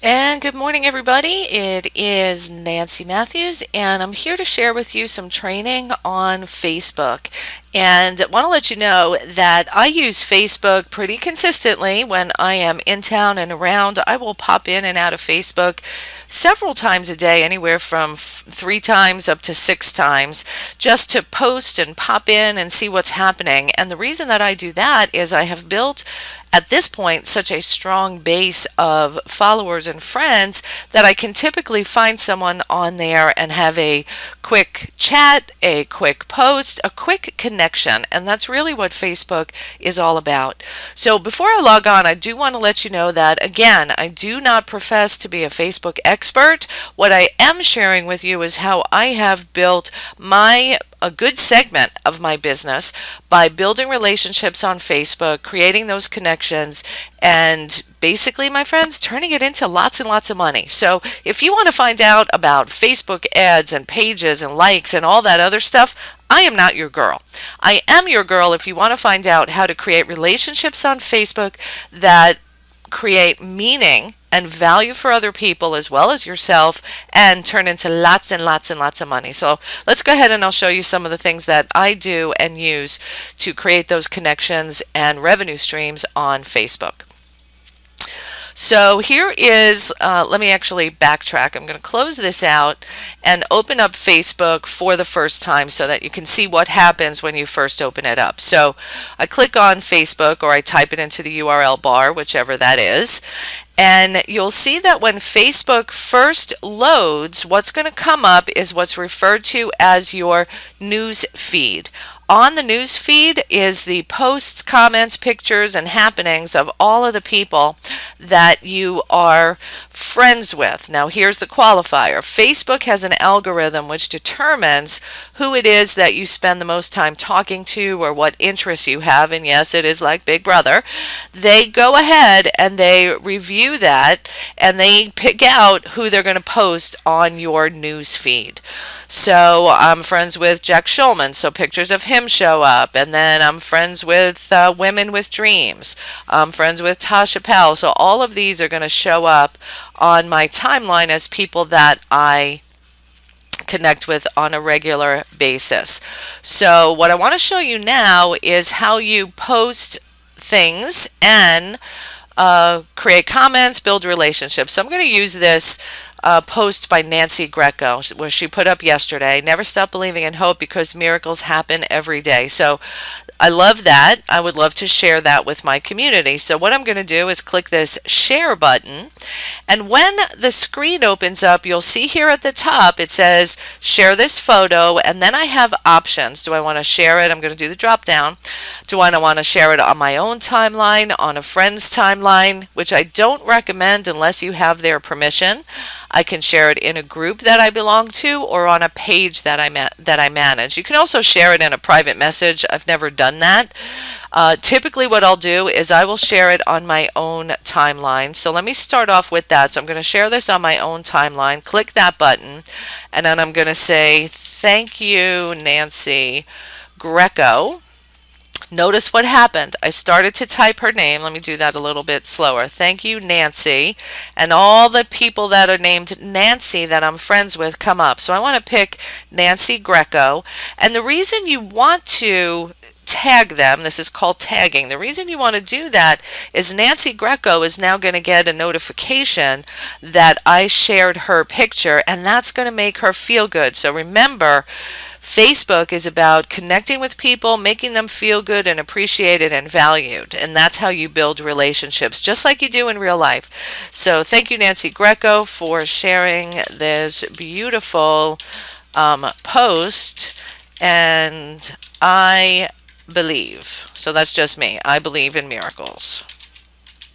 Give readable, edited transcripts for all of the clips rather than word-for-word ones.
And good morning, everybody. It is Nancy Matthews, and I'm here to share with you some training on Facebook. And I want to let you know that I use Facebook pretty consistently when I am in town and around. I will pop in and out of Facebook several times a day, anywhere from 3 times up to 6 times, just to post and pop in and see what's happening. And the reason that I do that is I have built at this point such a strong base of followers and friends that I can typically find someone on there and have a quick chat, a quick post, a quick connection. And that's really what Facebook is all about. So before I log on, I do want to let you know that, again, I do not profess to be a Facebook expert. What I am sharing with you is how I have built a good segment of my business by building relationships on Facebook, creating those connections, and basically, my friends, turning it into lots and lots of money. So if you want to find out about Facebook ads and pages and likes and all that other stuff, I am not your girl. I am your girl if you want to find out how to create relationships on Facebook that create meaning and value for other people as well as yourself and turn into lots and lots and lots of money. So let's go ahead and I'll show you some of the things that I do and use to create those connections and revenue streams on Facebook. So here is, let me actually backtrack. I'm going to close this out and open up Facebook for the first time so that you can see what happens when you first open it up. So I click on Facebook, or I type it into the URL bar, whichever that is. And you'll see that when Facebook first loads, what's going to come up is what's referred to as your news feed. On the news feed is the posts, comments, pictures, and happenings of all of the people that you are friends with. Now, here's the qualifier. Facebook has an algorithm which determines who it is that you spend the most time talking to or what interests you have. And yes, it is like Big Brother. They go ahead and they review that and they pick out who they're going to post on your news feed. So I'm friends with Jack Schulman, so pictures of him show up. And then I'm friends with Women with Dreams. I'm friends with Tasha Powell. So all of these are going to show up on my timeline as people that I connect with on a regular basis. So what I want to show you now is how you post things and create comments, build relationships. So I'm going to use this post by Nancy Greco, where she put up yesterday, never stop believing in hope because miracles happen every day. So I love that. I would love to share that with my community. So what I'm going to do is click this share button. And when the screen opens up, you'll see here at the top, it says share this photo. And then I have options. Do I want to share it? I'm going to do the drop down. Do I want to share it on my own timeline, on a friend's timeline, which I don't recommend unless you have their permission. I can share it in a group that I belong to or on a page that I manage. You can also share it in a private message. I've never done that. Typically what I'll do is I will share it on my own timeline. So let me start off with that. So I'm going to share this on my own timeline. Click that button and then I'm going to say thank you, Nancy Greco. Notice what happened. I started to type her name. Let me do that a little bit slower. Thank you, Nancy. And all the people that are named Nancy that I'm friends with come up. So I want to pick Nancy Greco. And the reason you want to tag them, this is called tagging. The reason you want to do that is Nancy Greco is now going to get a notification that I shared her picture, and that's going to make her feel good. So remember, Facebook is about connecting with people, making them feel good and appreciated and valued. And that's how you build relationships, just like you do in real life. So thank you, Nancy Greco, for sharing this beautiful post. And I believe. So that's just me. I believe in miracles.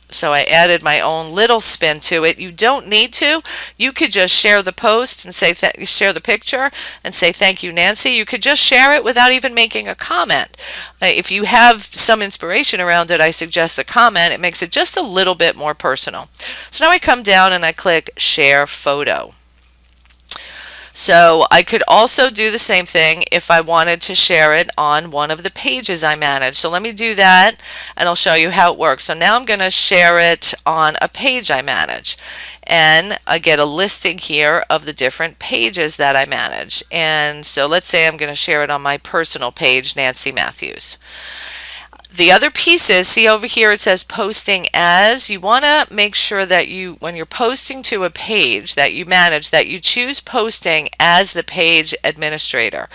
So I added my own little spin to it. You don't need to. You could just share the post and say share the picture and say thank you, Nancy. You could just share it without even making a comment. If you have some inspiration around it, I suggest a comment. It makes it just a little bit more personal. So now I come down and I click share photo. So I could also do the same thing if I wanted to share it on one of the pages I manage. So let me do that and I'll show you how it works. So now I'm going to share it on a page I manage. And I get a listing here of the different pages that I manage. And so let's say I'm going to share it on my personal page, Nancy Matthews. The other pieces, see over here it says posting as. You want to make sure that when you're posting to a page that you manage, that you choose posting as the page administrator.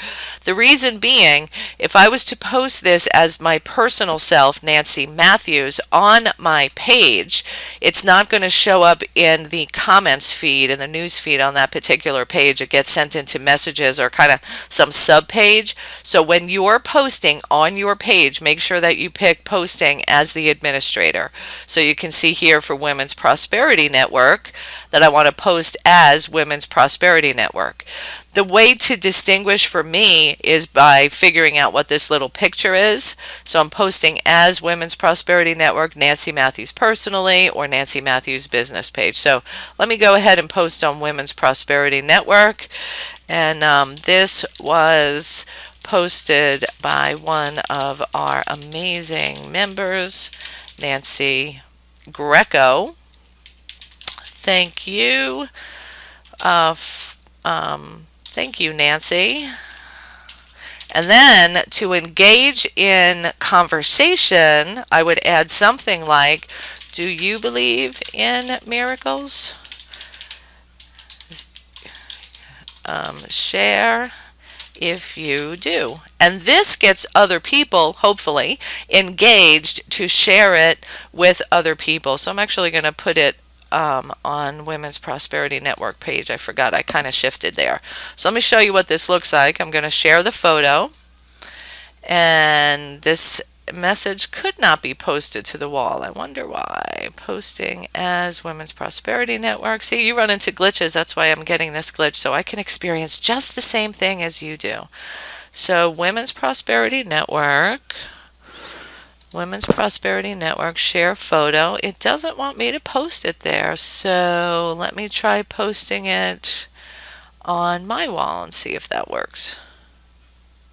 The reason being, if I was to post this as my personal self, Nancy Matthews, on my page, it's not going to show up in the comments feed, in the news feed on that particular page. It gets sent into messages or kind of some sub page. So when you're posting on your page, make sure that you pick posting as the administrator. So you can see here for Women's Prosperity Network that I want to post as Women's Prosperity Network. The way to distinguish for me is by figuring out what this little picture is. So I'm posting as Women's Prosperity Network, Nancy Matthews personally, or Nancy Matthews business page. So let me go ahead and post on Women's Prosperity Network. And this was posted by one of our amazing members, Nancy Greco. Thank you. Thank you, Nancy. And then to engage in conversation, I would add something like, do you believe in miracles? Share if you do. And this gets other people, hopefully, engaged to share it with other people. So I'm actually going to put it on Women's Prosperity Network page. I forgot, I kind of shifted there. So let me show you what this looks like. I'm going to share the photo. And this message could not be posted to the wall. I wonder why. Posting as Women's Prosperity Network. See, you run into glitches. That's why I'm getting this glitch, so I can experience just the same thing as you do. So Women's Prosperity Network. Women's Prosperity Network, share photo. It doesn't want me to post it there, so let me try posting it on my wall and see if that works.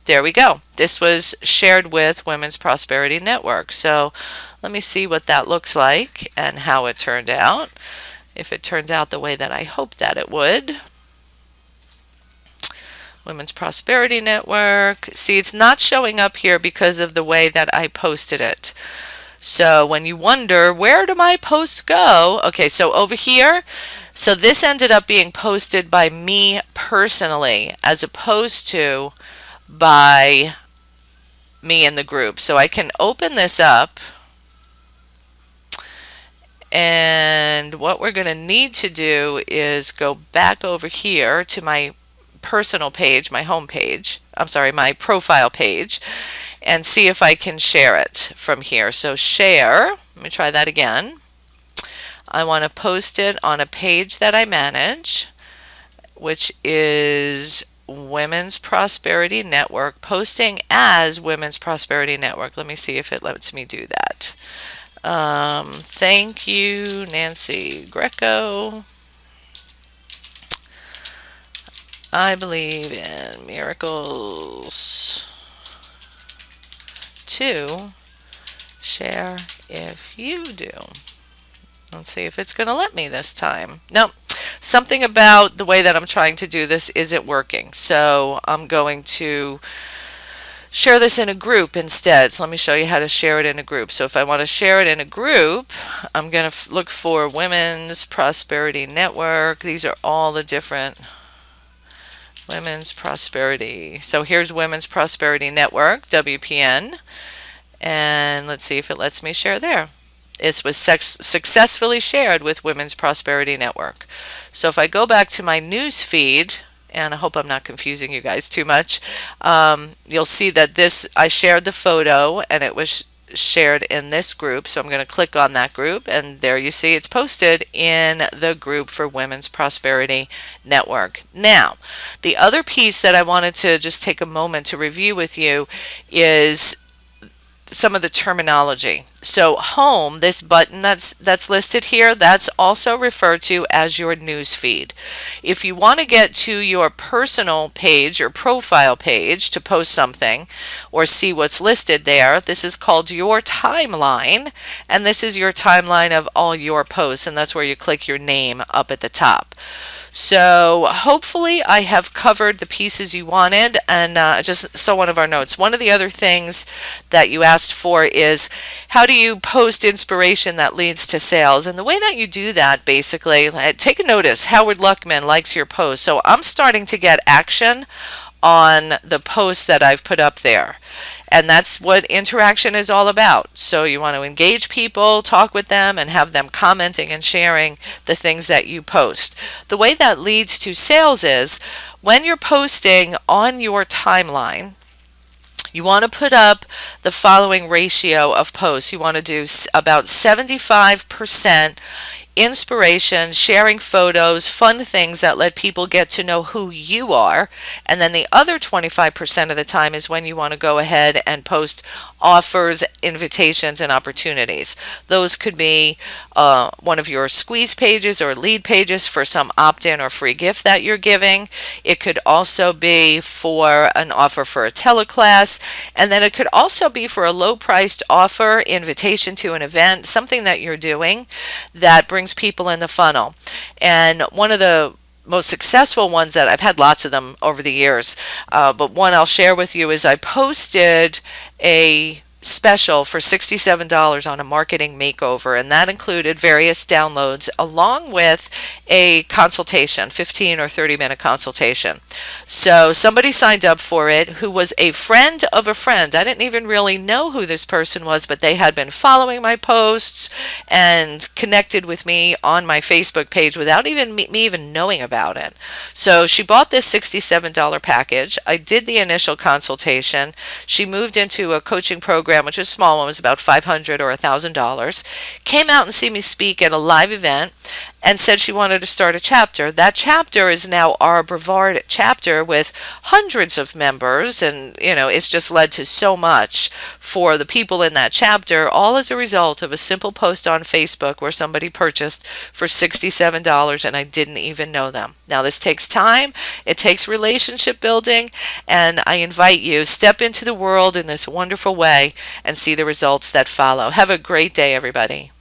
There we go. This was shared with Women's Prosperity Network. So let me see what that looks like and how it turned out. If it turned out the way that I hoped that it would. Women's Prosperity Network. See, it's not showing up here because of the way that I posted it. So when you wonder, where do my posts go? Okay, so over here, so this ended up being posted by me personally as opposed to by me in the group. So I can open this up, and what we're going to need to do is go back over here to my personal page, my home page, I'm sorry, my profile page, and see if I can share it from here. So share, let me try that again. I want to post it on a page that I manage, which is Women's Prosperity Network, posting as Women's Prosperity Network. Let me see if it lets me do that. Thank you, Nancy Greco. I believe in miracles too. Share if you do. Let's see if it's going to let me this time. Nope. Something about the way that I'm trying to do this isn't working. So I'm going to share this in a group instead. So let me show you how to share it in a group. So if I want to share it in a group, I'm going to look for Women's Prosperity Network. These are all the different Women's Prosperity. So here's Women's Prosperity Network, WPN. And let's see if it lets me share there. It was successfully shared with Women's Prosperity Network. So if I go back to my news feed, and I hope I'm not confusing you guys too much, you'll see that this, I shared the photo and it was shared in this group. So I'm going to click on that group, and there you see it's posted in the group for Women's Prosperity Network. Now, the other piece that I wanted to just take a moment to review with you is some of the terminology. So home, this button that's listed here, that's also referred to as your news feed. If you want to get to your personal page or profile page to post something or see what's listed there, this is called your timeline, and this is your timeline of all your posts, and that's where you click your name up at the top. So hopefully I have covered the pieces you wanted, and I just saw one of our notes. One of the other things that you asked for is how do you post inspiration that leads to sales? And the way that you do that, basically, take a notice. Howard Luckman likes your post. So I'm starting to get action on the posts that I've put up there. And that's what interaction is all about. So you want to engage people, talk with them, and have them commenting and sharing the things that you post. The way that leads to sales is when you're posting on your timeline, you want to put up the following ratio of posts. You want to do about 75% inspiration, sharing photos, fun things that let people get to know who you are. And then the other 25% of the time is when you want to go ahead and post offers, invitations, and opportunities. Those could be one of your squeeze pages or lead pages for some opt-in or free gift that you're giving. It could also be for an offer for a teleclass, and then it could also be for a low-priced offer, invitation to an event, something that you're doing that brings people in the funnel. And one of the most successful ones that I've had lots of them over the years, but one I'll share with you is I posted a special for $67 on a marketing makeover, and that included various downloads along with a consultation, 15 or 30-minute consultation. So somebody signed up for it who was a friend of a friend. I didn't even really know who this person was, but they had been following my posts and connected with me on my Facebook page without even me even knowing about it. So she bought this $67 package. I did the initial consultation. She moved into a coaching program, which was a small one, was about $500 or $1,000, came out and see me speak at a live event, and said she wanted to start a chapter. That chapter is now our Brevard chapter with hundreds of members, and it's just led to so much for the people in that chapter, all as a result of a simple post on Facebook where somebody purchased for $67 and I didn't even know them. Now this takes time, it takes relationship building, and I invite you, step into the world in this wonderful way and see the results that follow. Have a great day, everybody.